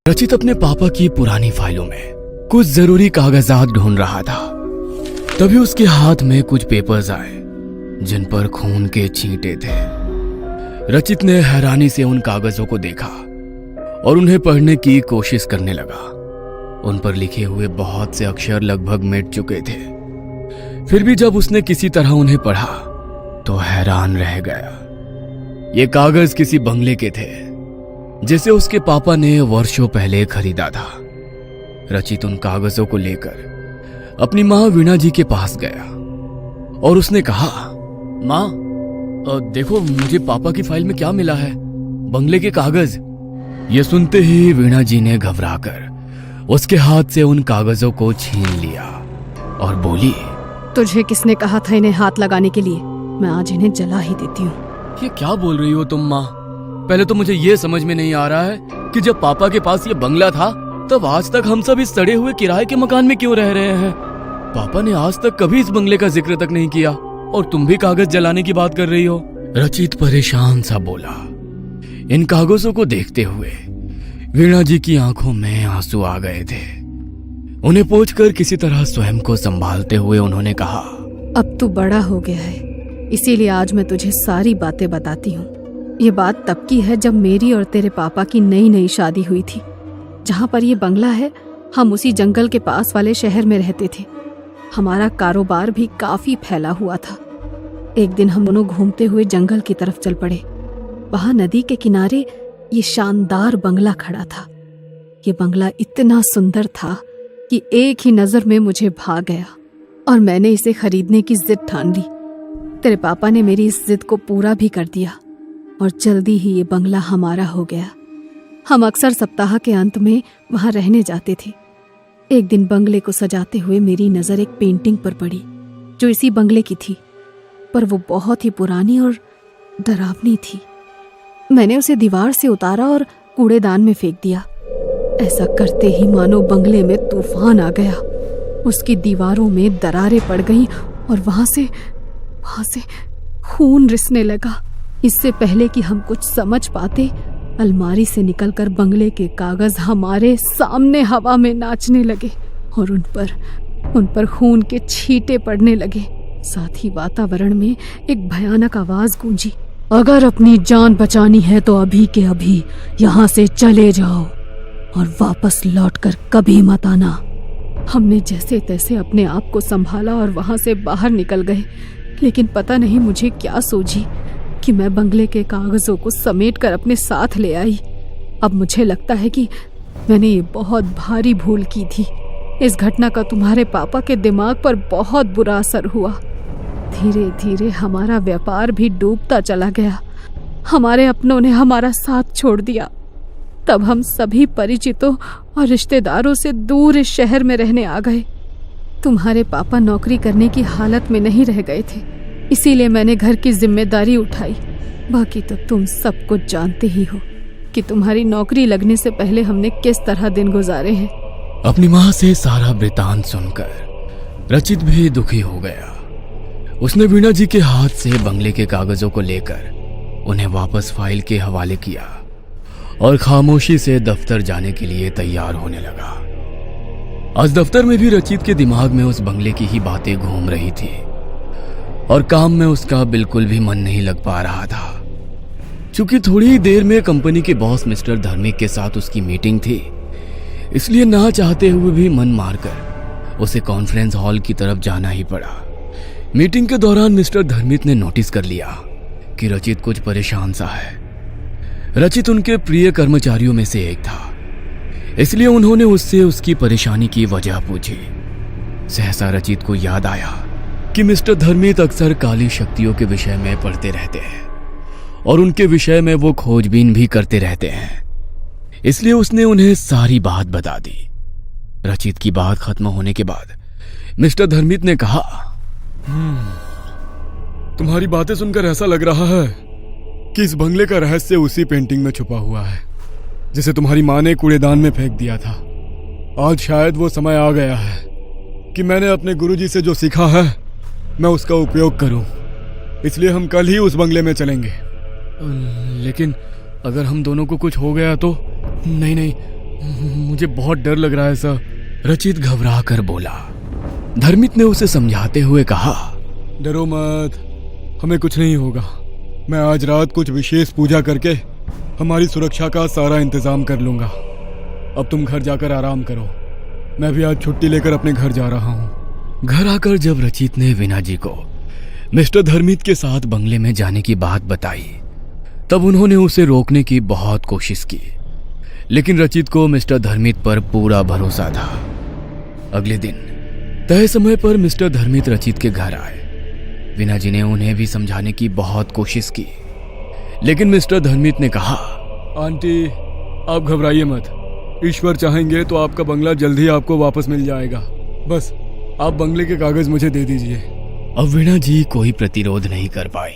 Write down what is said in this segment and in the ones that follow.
रचित अपने पापा की पुरानी फाइलों में कुछ जरूरी कागजात ढूंढ रहा था। तभी उसके हाथ में कुछ पेपर्स आए जिन पर खून के छींटे थे। रचित ने हैरानी से उन कागजों को देखा और उन्हें पढ़ने की कोशिश करने लगा। उन पर लिखे हुए बहुत से अक्षर लगभग मिट चुके थे। फिर भी जब उसने किसी तरह उन्हें पढ़ा तो हैरान रह गया। ये कागज किसी बंगले के थे जिसे उसके पापा ने वर्षों पहले खरीदा था। रचित उन कागजों को लेकर अपनी माँ वीणा जी के पास गया और उसने कहा, माँ देखो मुझे पापा की फाइल में क्या मिला है, बंगले के कागज। ये सुनते ही वीणा जी ने घबराकर उसके हाथ से उन कागजों को छीन लिया और बोली, तुझे किसने कहा था इन्हें हाथ लगाने के लिए? मैं आज इन्हें जला ही देती हूँ। ये क्या बोल रही हो तुम माँ? पहले तो मुझे ये समझ में नहीं आ रहा है कि जब पापा के पास ये बंगला था तब आज तक हम सब इस सड़े हुए किराए के मकान में क्यों रह रहे हैं? पापा ने आज तक कभी इस बंगले का जिक्र तक नहीं किया और तुम भी कागज जलाने की बात कर रही हो। रचित परेशान सा बोला। इन कागजों को देखते हुए वीणा जी की आंखों में आंसू आ गए थे। उन्हें पोंछकर किसी तरह स्वयं को संभालते हुए उन्होंने कहा, अब तू बड़ा हो गया है, इसीलिए आज मैं तुझे सारी बातें बताती हूँ। ये बात तब की है जब मेरी और तेरे पापा की नई नई शादी हुई थी। जहाँ पर ये बंगला है हम उसी जंगल के पास वाले शहर में रहते थे। हमारा कारोबार भी काफी फैला हुआ था। एक दिन हम दोनों घूमते हुए जंगल की तरफ चल पड़े। वहाँ नदी के किनारे ये शानदार बंगला खड़ा था। ये बंगला इतना सुंदर था कि एक ही नजर में मुझे भा गया और मैंने इसे खरीदने की जिद ठान ली। तेरे पापा ने मेरी इस जिद को पूरा भी कर दिया और जल्दी ही ये बंगला हमारा हो गया। हम अक्सर सप्ताह के अंत में वहां रहने जाते थे। एक दिन बंगले को सजाते हुए मेरी नजर एक पेंटिंग पर पड़ी जो इसी बंगले की थी, पर वो बहुत ही पुरानी और डरावनी थी। मैंने उसे दीवार से उतारा और कूड़ेदान में फेंक दिया। ऐसा करते ही मानो बंगले में तूफान आ गया। उसकी दीवारों में दरारें पड़ गईं और वहां से खून रिसने लगा। इससे पहले कि हम कुछ समझ पाते, अलमारी से निकलकर बंगले के कागज हमारे सामने हवा में नाचने लगे और उन पर खून के छींटे पड़ने लगे। साथ ही वातावरण में एक भयानक आवाज गूंजी, अगर अपनी जान बचानी है तो अभी के अभी यहाँ से चले जाओ और वापस लौटकर कभी मत आना। हमने जैसे तैसे अपने आप को संभाला और वहां से बाहर निकल गए, लेकिन पता नहीं मुझे क्या सूझी कि मैं बंगले के कागजों को समेटकर अपने साथ ले आई। अब मुझे लगता है कि मैंने ये बहुत भारी भूल की थी। इस घटना का तुम्हारे पापा के दिमाग पर बहुत बुरा असर हुआ। धीरे धीरे हमारा व्यापार भी डूबता चला गया। हमारे अपनों ने हमारा साथ छोड़ दिया। तब हम सभी परिचितों और रिश्तेदारों से दूर इस शहर में रहने आ गए। तुम्हारे पापा नौकरी करने की हालत में नहीं रह गए थे, इसीलिए मैंने घर की जिम्मेदारी उठाई। बाकी तो तुम सब कुछ जानते ही हो कि तुम्हारी नौकरी लगने से पहले हमने किस तरह दिन गुजारे हैं। अपनी माँ से सारा वृतांत सुनकर रचित भी दुखी हो गया। उसने वीणा जी के हाथ से बंगले के कागजों को लेकर उन्हें वापस फाइल के हवाले किया और खामोशी से दफ्तर जाने के लिए तैयार होने लगा। आज दफ्तर में भी रचित के दिमाग में उस बंगले की ही बातें घूम रही थी और काम में उसका बिल्कुल भी मन नहीं लग पा रहा था। क्योंकि थोड़ी ही देर में कंपनी के बॉस मिस्टर धर्मिक के साथ उसकी मीटिंग थी, इसलिए ना चाहते हुए भी मन मारकर उसे कॉन्फ्रेंस हॉल की तरफ जाना ही पड़ा। मीटिंग के दौरान मिस्टर धर्मिक ने नोटिस कर लिया कि रचित कुछ परेशान सा है। रचित उनके प्रिय कर्मचारियों में से एक था, इसलिए उन्होंने उससे उसकी परेशानी की वजह पूछी। सहसा रचित को याद आया कि मिस्टर धर्मिक अक्सर काली शक्तियों के विषय में पढ़ते रहते हैं और उनके विषय में वो खोजबीन भी करते रहते हैं, इसलिए उसने उन्हें सारी बात बता दी। रचित की बात खत्म होने के बाद मिस्टर धर्मिक ने कहा, तुम्हारी बातें सुनकर ऐसा लग रहा है कि इस बंगले का रहस्य उसी पेंटिंग में छुपा हुआ है जिसे तुम्हारी माँ ने कूड़ेदान में फेंक दिया था। आज शायद वो समय आ गया है कि मैंने अपने गुरुजी से जो सीखा है मैं उसका उपयोग करूं। इसलिए हम कल ही उस बंगले में चलेंगे। लेकिन अगर हम दोनों को कुछ हो गया तो? नहीं, मुझे बहुत डर लग रहा है सर, रचित घबरा कर बोला। धर्मित ने उसे समझाते हुए कहा, डरो मत, हमें कुछ नहीं होगा। मैं आज रात कुछ विशेष पूजा करके हमारी सुरक्षा का सारा इंतजाम कर लूंगा। अब तुम घर जाकर आराम करो, मैं भी आज छुट्टी लेकर अपने घर जा रहा हूँ। घर आकर जब रचित ने वीना जी को मिस्टर धर्मित के साथ बंगले में जाने की बात बताई, तब उन्होंने उसे रोकने की बहुत कोशिश की, लेकिन रचित को मिस्टर धर्मित पर पूरा भरोसा था। अगले दिन तय समय पर मिस्टर धर्मित रचित के घर आए। वीना जी ने उन्हें भी समझाने की बहुत कोशिश की, लेकिन मिस्टर धर्मित ने कहा, आंटी आप घबराइए मत, ईश्वर चाहेंगे तो आपका बंगला जल्द ही आपको वापस मिल जाएगा। बस आप बंगले के कागज मुझे दे दीजिए। अब वीणा जी कोई प्रतिरोध नहीं कर पाई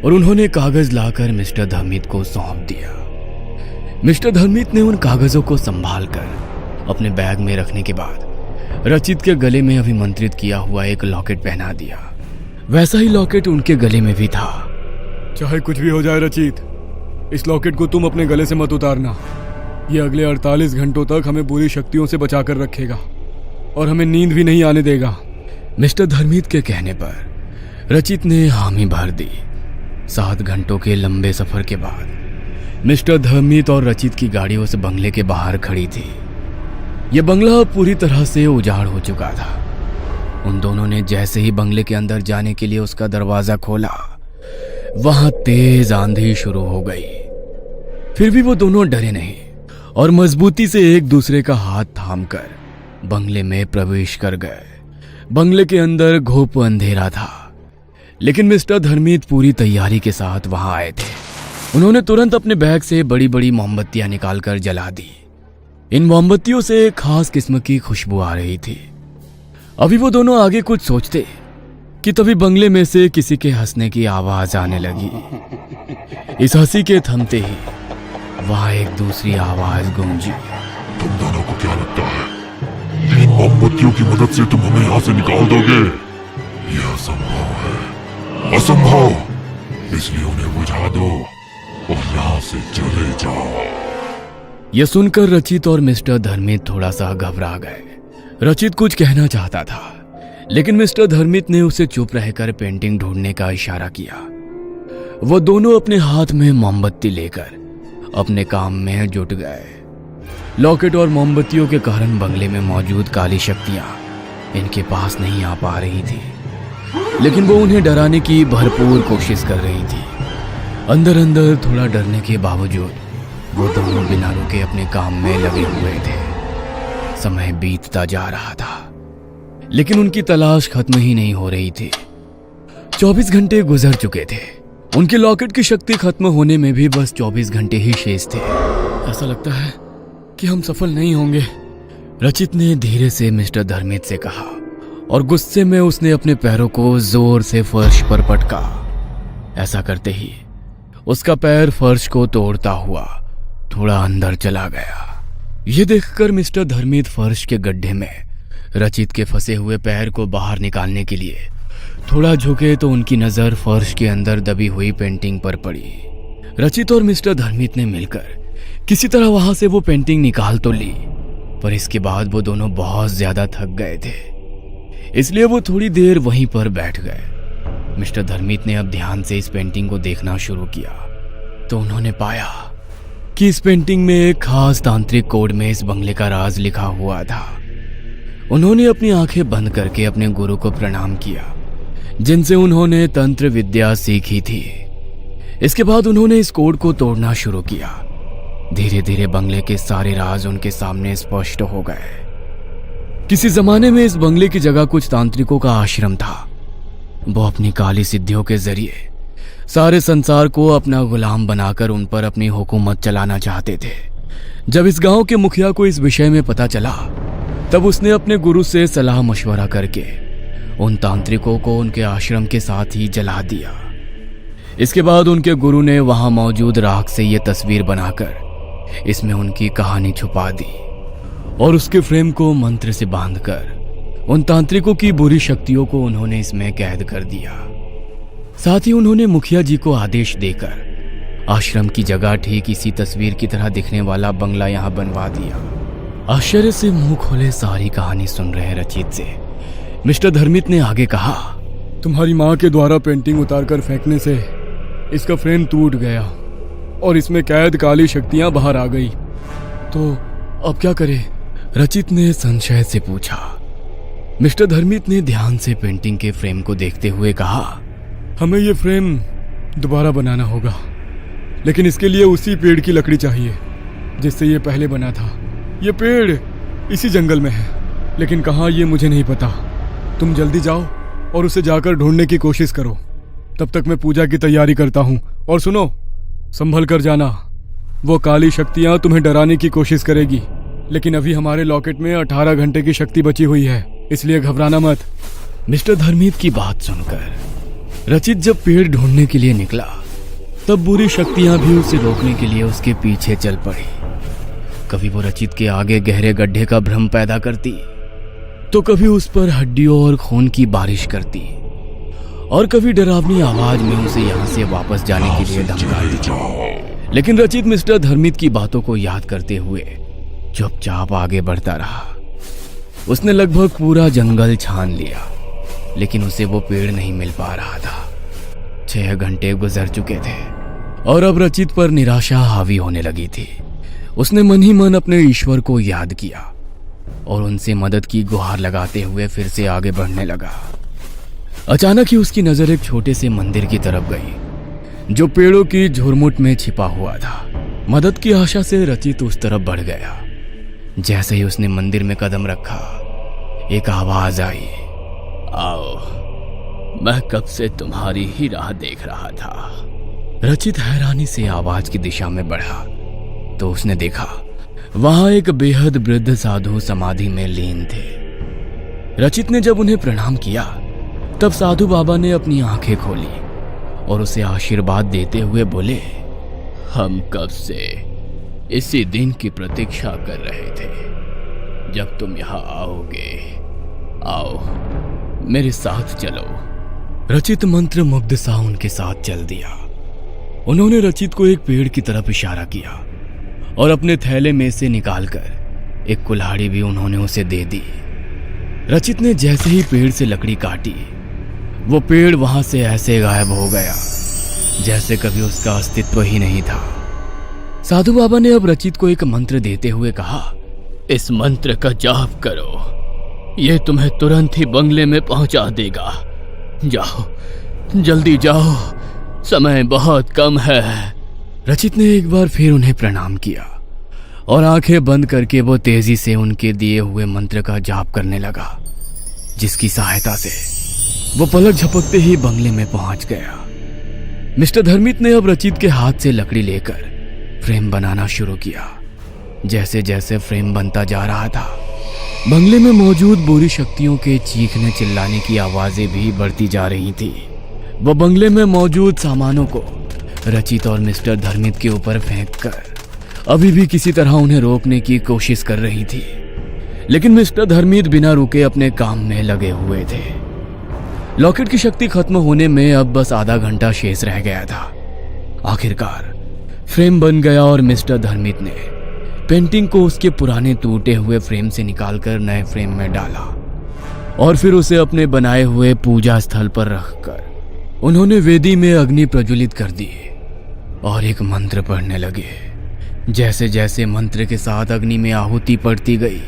और उन्होंने कागज लाकर मिस्टर धर्मित को सौंप दिया। मिस्टर धर्मित ने उन कागजों को संभालकर अपने बैग में रखने के बाद रचित के गले में अभिमंत्रित किया हुआ एक लॉकेट पहना दिया। वैसा ही लॉकेट उनके गले में भी था। चाहे कुछ भी हो जाए रचित, इस लॉकेट को तुम अपने गले से मत उतारना। ये अगले 48 घंटों तक हमें बुरी शक्तियों से बचाकर रखेगा और हमें नींद भी नहीं आने देगा। मिस्टर धर्मित के कहने पर रचित ने हामी भर दी। 7 घंटों के लंबे सफर के बाद मिस्टर धर्मित और रचित की गाड़ी उस बंगले के बाहर खड़ी थी। यह बंगला पूरी तरह से उजाड़ हो चुका था। उन दोनों ने जैसे ही बंगले के अंदर जाने के लिए उसका दरवाजा खोला, वहां तेज आंधी शुरू हो गई। फिर भी वो दोनों डरे नहीं और मजबूती से एक दूसरे का हाथ थामकर बंगले में प्रवेश कर गए। बंगले के अंदर घोप अंधेरा था, लेकिन मिस्टर धर्मित पूरी तैयारी के साथ वहां आए थे। उन्होंने तुरंत अपने बैग से बड़ी बड़ी मोमबत्तियां निकालकर जला दी। इन मोमबत्तियों से एक खास किस्म की खुशबू आ रही थी। अभी वो दोनों आगे कुछ सोचते कि तभी बंगले में से किसी के हंसने की आवाज आने लगी। इस हंसी के थमते ही वहां एक दूसरी आवाज गूंजी। तुम दोनों को क्या लगता है इन मोमबत्तियों की मदद से तुम हमें यहाँ से निकाल दोगे? यह असंभव है, असंभव। इसलिए उन्हें बुझा दो और यहाँ से चले जाओ। यह सुनकर रचित और मिस्टर धर्मित थोड़ा सा घबरा गए। रचित कुछ कहना चाहता था, लेकिन मिस्टर धर्मित ने उसे चुप रहकर पेंटिंग ढूंढने का इशारा किया। वो दोनों अपने हाथ में मोमबत्ती लेकर अपने काम में जुट गए। लॉकेट और मोमबत्तियों के कारण बंगले में मौजूद काली शक्तियां इनके पास नहीं आ पा रही थी, लेकिन वो उन्हें डराने की भरपूर कोशिश कर रही थी। अंदर अंदर थोड़ा डरने के बावजूद वो दोनों बिना रुके अपने काम में लगे हुए थे। समय बीतता जा रहा था, लेकिन उनकी तलाश खत्म ही नहीं हो रही थी। 24 घंटे गुजर चुके थे। उनके लॉकेट की शक्ति खत्म होने में भी बस 24 घंटे ही शेष थे। ऐसा लगता है कि हम सफल नहीं होंगे, रचित ने धीरे से मिस्टर धर्मित से कहा और गुस्से में उसने अपने पैरों को जोर से फर्श पर पटका। ऐसा करते ही उसका पैर फर्श को तोड़ता हुआ थोड़ा अंदर चला गया। यह देखकर मिस्टर धर्मित फर्श के गड्ढे में रचित के फंसे हुए पैर को बाहर निकालने के लिए थोड़ा झुके तो उनकी नजर फर्श के अंदर दबी हुई पेंटिंग पर पड़ी। रचित और मिस्टर धर्मित ने मिलकर किसी तरह वहां से वो पेंटिंग निकाल तो ली, पर इसके बाद वो दोनों बहुत ज्यादा थक गए थे, इसलिए वो थोड़ी देर वहीं पर बैठ गए। मिस्टर धर्मित ने अब ध्यान से इस पेंटिंग को देखना शुरू किया तो उन्होंने पाया कि इस पेंटिंग में एक खास तांत्रिक कोड में इस बंगले का राज लिखा हुआ था। उन्होंने अपनी आंखें बंद करके अपने गुरु को प्रणाम किया, जिनसे उन्होंने तंत्र विद्या सीखी थी। इसके बाद उन्होंने इस कोड को तोड़ना शुरू किया। धीरे धीरे बंगले के सारे राज उनके सामने स्पष्ट हो गए। किसी जमाने में इस बंगले की जगह कुछ तांत्रिकों का आश्रम था। वो अपनी काली सिद्धियों के जरिए सारे संसार को अपना गुलाम बनाकर उन पर अपनी हुकूमत चलाना चाहते थे। जब इस गांव के मुखिया को इस विषय में पता चला, तब उसने अपने गुरु से सलाह मशवरा करके उन तांत्रिकों को उनके आश्रम के साथ ही जला दिया। इसके बाद उनके गुरु ने वहां मौजूद राख से यह तस्वीर बनाकर इसमें उनकी कहानी छुपा दी और उसके फ्रेम को मंत्र से बांधकर उन तांत्रिकों की बुरी शक्तियों को उन्होंने इसमें कैद कर दिया। साथ ही उन्होंने मुखिया जी को आदेश देकर आश्रम की जगह ठीक इसी तस्वीर की तरह दिखने वाला बंगला यहाँ बनवा दिया। आश्चर्य से मुंह खोले सारी कहानी सुन रहे रचित से मिस्टर धर्मित ने आगे कहा, तुम्हारी माँ के द्वारा पेंटिंग उतारकर फेंकने से इसका फ्रेम टूट गया और इसमें कैद काली शक्तियां बाहर आ गई, तो अब क्या करें? रचित ने संशय से पूछा। मिस्टर धर्मित ने ध्यान से पेंटिंग के फ्रेम को देखते हुए कहा, हमें ये फ्रेम दोबारा बनाना होगा, लेकिन इसके लिए उसी पेड़ की लकड़ी चाहिए जिससे ये पहले बना था। ये पेड़ इसी जंगल में है, लेकिन कहाँ ये मुझे नहीं पता। तुम जल्दी जाओ और उसे जाकर ढूंढने की कोशिश करो, तब तक मैं पूजा की तैयारी करता हूँ। और सुनो, संभल कर जाना, वो काली शक्तियाँ तुम्हें डराने की कोशिश करेगी, लेकिन अभी हमारे लॉकेट में 18 घंटे की शक्ति बची हुई है, इसलिए घबराना मत। मिस्टर धर्मित की बात सुनकर रचित जब पेड़ ढूंढने के लिए निकला, तब बुरी शक्तियां भी उसे रोकने के लिए उसके पीछे चल पड़ी। कभी वो रचित के आगे गहरे गड्ढे का भ्रम पैदा करती, तो कभी उस पर हड्डियों और खून की बारिश करती, और कभी डरावनी आवाज में उसे यहाँ से वापस जाने के लिए धमकाती। लेकिन रचित मिस्टर धर्मित की बातों को याद करते हुए चुपचाप आगे बढ़ता रहा। उसने लगभग पूरा जंगल छान लिया, लेकिन उसे वो पेड़ नहीं मिल पा रहा था। 6 घंटे गुजर चुके थे और अब रचित पर निराशा हावी होने लगी थी। उसने मन ही मन अपने ईश्वर को याद किया और उनसे मदद की गुहार लगाते हुए फिर से आगे बढ़ने लगा। अचानक ही उसकी नजर एक छोटे से मंदिर की तरफ गई, जो पेड़ों की झुरमुट में छिपा हुआ था। मदद की आशा से रचित उस तरफ बढ़ गया। जैसे ही उसने मंदिर में कदम रखा, एक आवाज आई, आओ, मैं कब से तुम्हारी ही राह देख रहा था। रचित हैरानी से आवाज की दिशा में बढ़ा तो उसने देखा वहां एक बेहद वृद्ध साधु समाधि में लीन थे। रचित ने जब उन्हें प्रणाम किया, तब साधु बाबा ने अपनी आंखें खोली और उसे आशीर्वाद देते हुए बोले, हम कब से इसी दिन की प्रतीक्षा कर रहे थे जब तुम यहाँ आओगे। आओ, मेरे साथ चलो। रचित मंत्र मुग्ध सा उनके साथ चल दिया। उन्होंने रचित को एक पेड़ की तरफ इशारा किया और अपने थैले में से निकालकर एक कुल्हाड़ी भी उन्होंने उसे दे दी। रचित ने जैसे ही पेड़ से लकड़ी काटी, वो पेड़ वहां से ऐसे गायब हो गया जैसे कभी उसका अस्तित्व ही नहीं था। साधु बाबा ने अब रचित को एक मंत्र देते हुए कहा, इस मंत्र का जाप करो, यह तुम्हें तुरंत ही बंगले में पहुंचा देगा। जाओ, जल्दी जाओ, समय बहुत कम है। रचित ने एक बार फिर उन्हें प्रणाम किया और आंखें बंद करके वो तेजी से उनके दिए हुए मंत्र का जाप करने लगा, जिसकी सहायता से वो पलक झपकते ही बंगले में पहुंच गया। मिस्टर धर्मित ने अब रचित के हाथ से लकड़ी लेकर फ्रेम बनाना शुरू किया। जैसे जैसे फ्रेम बनता जा रहा था, बंगले में मौजूद बुरी शक्तियों के चीखने चिल्लाने की आवाजें भी बढ़ती जा रही थी। वो बंगले में मौजूद सामानों को रचित और मिस्टर धर्मित के ऊपर फेंककर अभी भी किसी तरह उन्हें रोकने की कोशिश कर रही थी, लेकिन मिस्टर धर्मित बिना रुके अपने काम में लगे हुए थे। लॉकेट की शक्ति खत्म होने में अब बस आधा घंटा शेष रह गया था। आखिरकार फ्रेम बन गया और मिस्टर धर्मित ने पेंटिंग को उसके पुराने टूटे हुए फ्रेम से निकालकर नए फ्रेम में डाला और फिर उसे अपने बनाए हुए पूजा स्थल पर रखकर उन्होंने वेदी में अग्नि प्रज्वलित कर दी और एक मंत्र पढ़ने लगे। जैसे जैसे मंत्र के साथ अग्नि में आहुति पड़ती गई,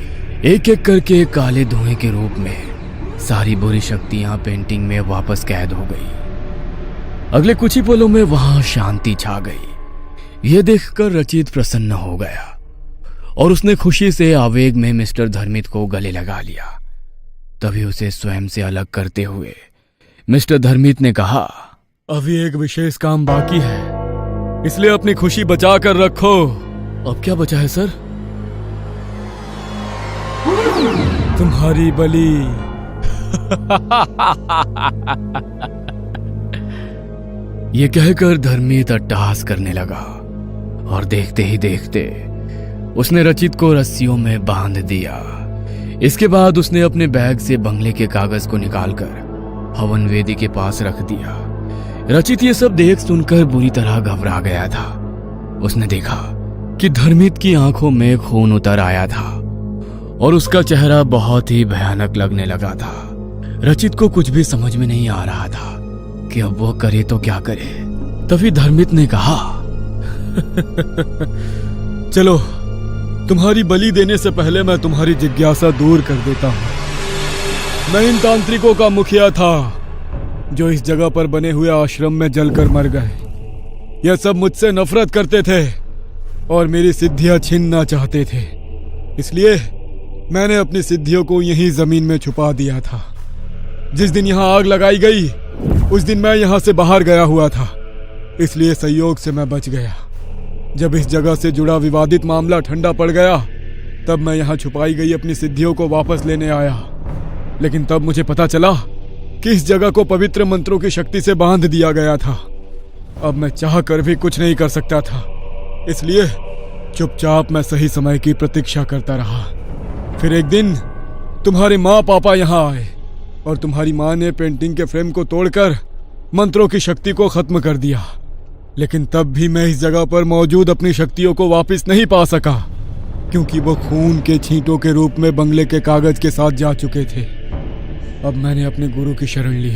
एक एक करके काले धुएं के रूप में सारी बुरी शक्तियां पेंटिंग में वापस कैद हो गई। अगले कुछ ही पलों में वहां शांति छा गई। यह देखकर रचित प्रसन्न हो गया और उसने खुशी से आवेग में मिस्टर धर्मित को गले लगा लिया। तभी उसे स्वयं से अलग करते हुए मिस्टर धर्मित ने कहा, अभी एक विशेष काम बाकी है, इसलिए अपनी खुशी बचा कर रखो। अब क्या बचा है सर? तुम्हारी बलि। ये कहकर धर्मित अट्टहास करने लगा और देखते ही देखते उसने रचित को रस्सियों में बांध दिया। इसके बाद उसने अपने बैग से बंगले के कागज को निकालकर हवन वेदी के पास रख दिया। रचित ये सब देख सुनकर बुरी तरह घबरा गया था। उसने देखा कि धर्मित की आंखों में खून उतर आया था और उसका चेहरा बहुत ही भयानक लगने लगा था। रचित को कुछ भी समझ में नहीं आ रहा था कि अब वो करे तो क्या करे। तभी धर्मित ने कहा, चलो, तुम्हारी बलि देने से पहले मैं तुम्हारी जिज्ञासा दूर कर देता हूं। मैं इन तांत्रिकों का मुखिया था जो इस जगह पर बने हुए आश्रम में जलकर मर गए। यह सब मुझसे नफरत करते थे और मेरी सिद्धियां छीनना चाहते थे। इसलिए मैंने अपनी सिद्धियों को यहीं जमीन में छुपा दिया था। जिस दिन यहां आग लगाई गई उस दिन मैं यहां से बाहर गया हुआ था, इसलिए संयोग से मैं बच गया। जब इस जगह से जुड़ा विवादित मामला ठंडा पड़ गया तब मैं यहां छुपाई गई अपनी सिद्धियों को वापस लेने आया। लेकिन तब मुझे पता चला कि इस जगह को पवित्र मंत्रों की शक्ति से बांध दिया गया था। अब मैं चाह कर भी कुछ नहीं कर सकता था, इसलिए चुपचाप मैं सही समय की प्रतीक्षा करता रहा। फिर एक दिन तुम्हारे माँ पापा यहाँ आए और तुम्हारी माँ ने पेंटिंग के फ्रेम को तोड़कर मंत्रों की शक्ति को खत्म कर दिया। लेकिन तब भी मैं इस जगह पर मौजूद अपनी शक्तियों को वापस नहीं पा सका, क्योंकि वो खून के छींटों के रूप में बंगले के कागज के साथ जा चुके थे। अब मैंने अपने गुरु की शरण ली।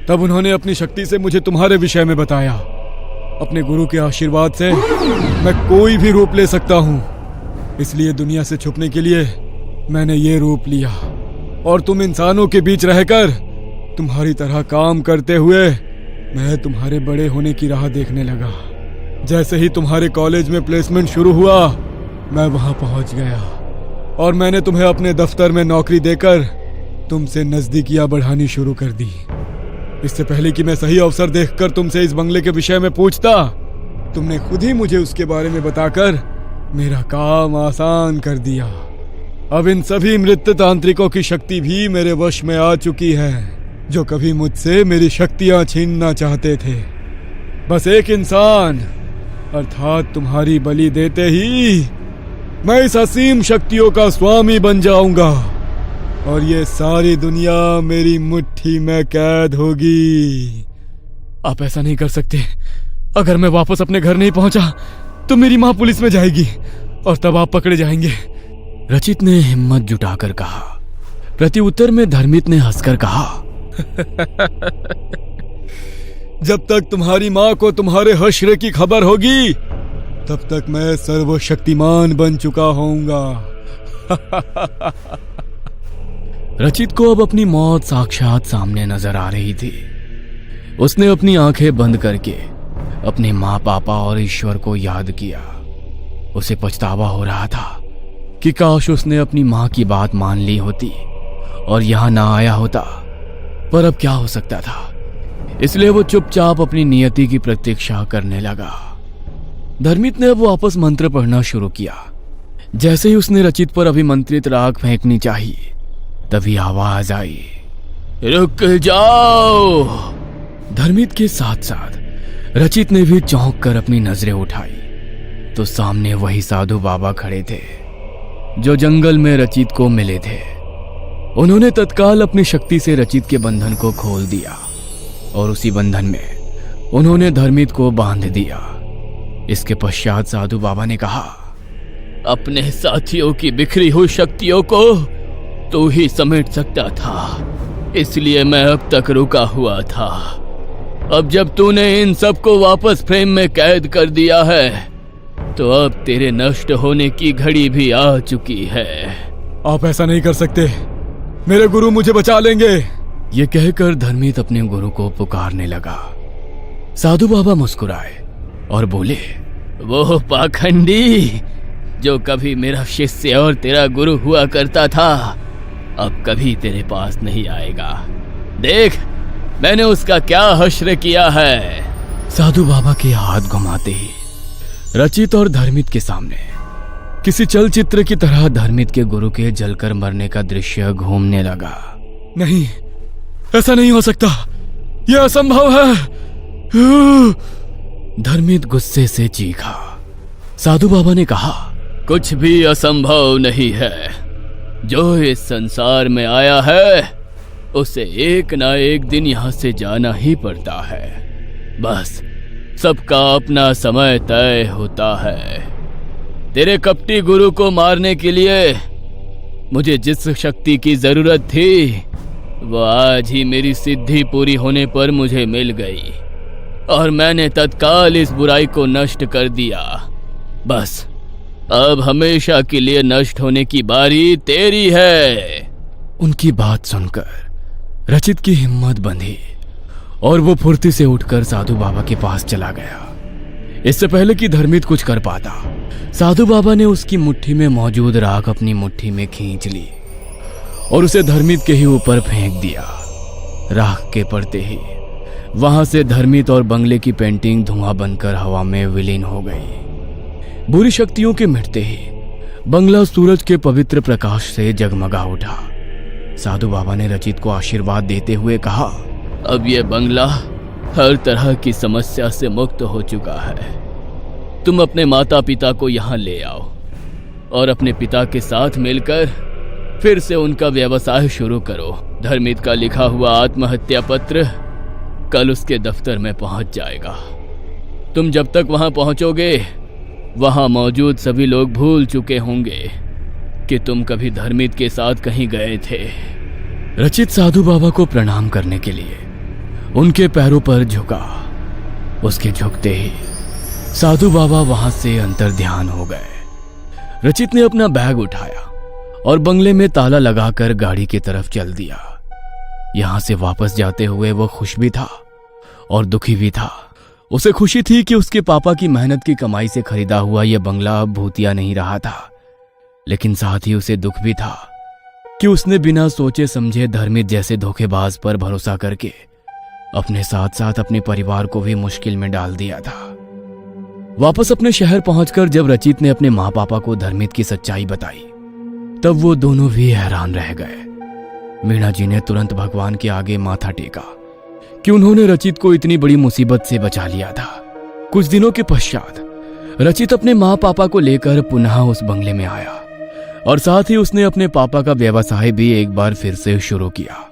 तब उन्होंने अपनी शक्ति से मुझे तुम्हारे विषय में बताया। अपने गुरु के आशीर्वाद से मैं कोई भी रूप ले सकता हूँ, इसलिए दुनिया से छुपने के लिए मैंने ये रूप लिया और तुम इंसानों के बीच रहकर तुम्हारी तरह काम करते हुए मैं तुम्हारे बड़े होने की राह देखने लगा। जैसे ही तुम्हारे कॉलेज में प्लेसमेंट शुरू हुआ मैं वहां पहुंच गया और मैंने तुम्हें अपने दफ्तर में नौकरी देकर तुमसे नजदीकियां बढ़ानी शुरू कर दी। इससे पहले कि मैं सही अवसर देखकर तुमसे इस बंगले के विषय में पूछता, तुमने खुद ही मुझे उसके बारे में बताकर मेरा काम आसान कर दिया। अब इन सभी मृत तांत्रिकों की शक्ति भी मेरे वश में आ चुकी है, जो कभी मुझसे मेरी शक्तियां छीनना चाहते थे। बस एक इंसान अर्थात तुम्हारी बलि देते ही मैं इस असीम शक्तियों का स्वामी बन जाऊंगा और ये सारी दुनिया मेरी मुट्ठी में कैद होगी। आप ऐसा नहीं कर सकते। अगर मैं वापस अपने घर नहीं पहुंचा तो मेरी मां पुलिस में जाएगी और तब आप पकड़े जाएंगे। रचित ने हिम्मत जुटाकर कहा। प्रत्युत्तर में धर्मित ने हंसकर कहा, जब तक तुम्हारी मां को तुम्हारे हश्र की खबर होगी तब तक मैं सर्वशक्तिमान बन चुका होऊंगा। रचित को अब अपनी मौत साक्षात सामने नजर आ रही थी। उसने अपनी आंखें बंद करके अपने माँ पापा और ईश्वर को याद किया। उसे पछतावा हो रहा था कि काश उसने अपनी माँ की बात मान ली होती और यहाँ ना आया होता, पर अब क्या हो सकता था। इसलिए वो चुपचाप अपनी नियति की प्रतीक्षा करने लगा। धर्मित ने अब वापस मंत्र पढ़ना शुरू किया। जैसे ही उसने रचित पर अभिमंत्रित राख फेंकनी चाहिए तभी आवाज आई, रुक जाओ। धर्मित के साथ साथ रचित ने भी चौंक कर अपनी नजरें उठाई तो सामने वही साधु बाबा खड़े थे जो जंगल में रचित को मिले थे। उन्होंने तत्काल अपनी शक्ति से रचित के बंधन को खोल दिया और उसी बंधन में उन्होंने धर्मित को बांध दिया। इसके पश्चात साधु बाबा ने कहा, अपने साथियों की बिखरी हुई शक्तियों को तू ही समेट सकता था, इसलिए मैं अब तक रुका हुआ था। अब जब तूने इन सबको वापस फ्रेम में कैद कर दिया है तो अब तेरे नष्ट होने की घड़ी भी आ चुकी है। आप ऐसा नहीं कर सकते, मेरे गुरु मुझे बचा लेंगे। ये कहकर धर्मित अपने गुरु को पुकारने लगा। साधु बाबा मुस्कुराए और बोले, वो पाखंडी जो कभी मेरा शिष्य और तेरा गुरु हुआ करता था अब कभी तेरे पास नहीं आएगा। देख मैंने उसका क्या हश्र किया है। साधु बाबा के हाथ घुमाते ही रचित और धर्मित के सामने किसी चलचित्र की तरह धर्मित के गुरु के जलकर मरने का दृश्य घूमने लगा। नहीं, ऐसा नहीं हो सकता, यह असंभव है। धर्मित गुस्से से चीखा। साधु बाबा ने कहा, कुछ भी असंभव नहीं है। जो इस संसार में आया है उसे एक ना एक दिन यहाँ से जाना ही पड़ता है। बस सबका अपना समय तय होता है। तेरे कपटी गुरु को मारने के लिए मुझे जिस शक्ति की जरूरत थी वो आज ही मेरी सिद्धि पूरी होने पर मुझे मिल गई और मैंने तत्काल इस बुराई को नष्ट कर दिया। बस अब हमेशा के लिए नष्ट होने की बारी तेरी है। उनकी बात सुनकर रचित की हिम्मत बंधी और वो फुर्ती से उठकर साधु बाबा के पास चला गया। इससे पहले कि धर्मित कुछ कर पाता, साधु बाबा ने उसकी मुट्ठी में मौजूद राख अपनी मुट्ठी में खींच ली और उसे धर्मित के ही ऊपर फेंक दिया। राख के पड़ते ही वहां से धर्मित और बंगले की पेंटिंग धुआं बनकर हवा में विलीन हो गई। बुरी शक्तियों के मिटते ही बंगला सूरज के पवित्र प्रकाश से जगमगा उठा। साधु बाबा ने रचित को आशीर्वाद देते हुए कहा, अब यह बंगला हर तरह की समस्या से मुक्त हो चुका है। तुम अपने माता पिता को यहाँ ले आओ और अपने पिता के साथ मिलकर फिर से उनका व्यवसाय शुरू करो। धर्मित का लिखा हुआ आत्महत्या पत्र कल उसके दफ्तर में पहुंच जाएगा। तुम जब तक वहां पहुंचोगे वहां मौजूद सभी लोग भूल चुके होंगे कि तुम कभी धर्मित के साथ कहीं गए थे। रचित साधु बाबा को प्रणाम करने के लिए उनके पैरों पर झुका। उसके झुकते ही साधु बाबा वहां से अंतर्ध्यान हो गए। रचित ने अपना बैग उठाया और बंगले में ताला लगाकर गाड़ी की तरफ चल दिया। यहां से वापस जाते हुए वो खुश भी था और दुखी भी था। उसे खुशी थी कि उसके पापा की मेहनत की कमाई से खरीदा हुआ यह बंगला अब भूतिया नहीं रहा था, लेकिन साथ ही उसे दुख भी था कि उसने बिना सोचे समझे धर्मित जैसे धोखेबाज पर भरोसा करके अपने साथ साथ अपने परिवार को भी मुश्किल में डाल दिया था। वापस अपने शहर पहुंचकर जब रचित ने अपने माँ पापा को धर्मित की सच्चाई बताई तब वो दोनों भी हैरान रह गए। मीणा जी ने तुरंत भगवान के आगे माथा टेका कि उन्होंने रचित को इतनी बड़ी मुसीबत से बचा लिया था। कुछ दिनों के पश्चात रचित अपने माँ पापा को लेकर पुनः उस बंगले में आया और साथ ही उसने अपने पापा का व्यवसाय भी एक बार फिर से शुरू किया।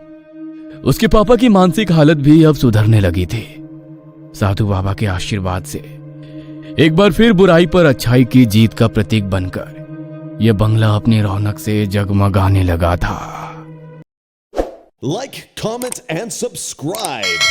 उसके पापा की मानसिक हालत भी अब सुधरने लगी थी। साधु बाबा के आशीर्वाद से एक बार फिर बुराई पर अच्छाई की जीत का प्रतीक बनकर यह बंगला अपनी रौनक से जगमगाने लगा था। Like, comment, and subscribe.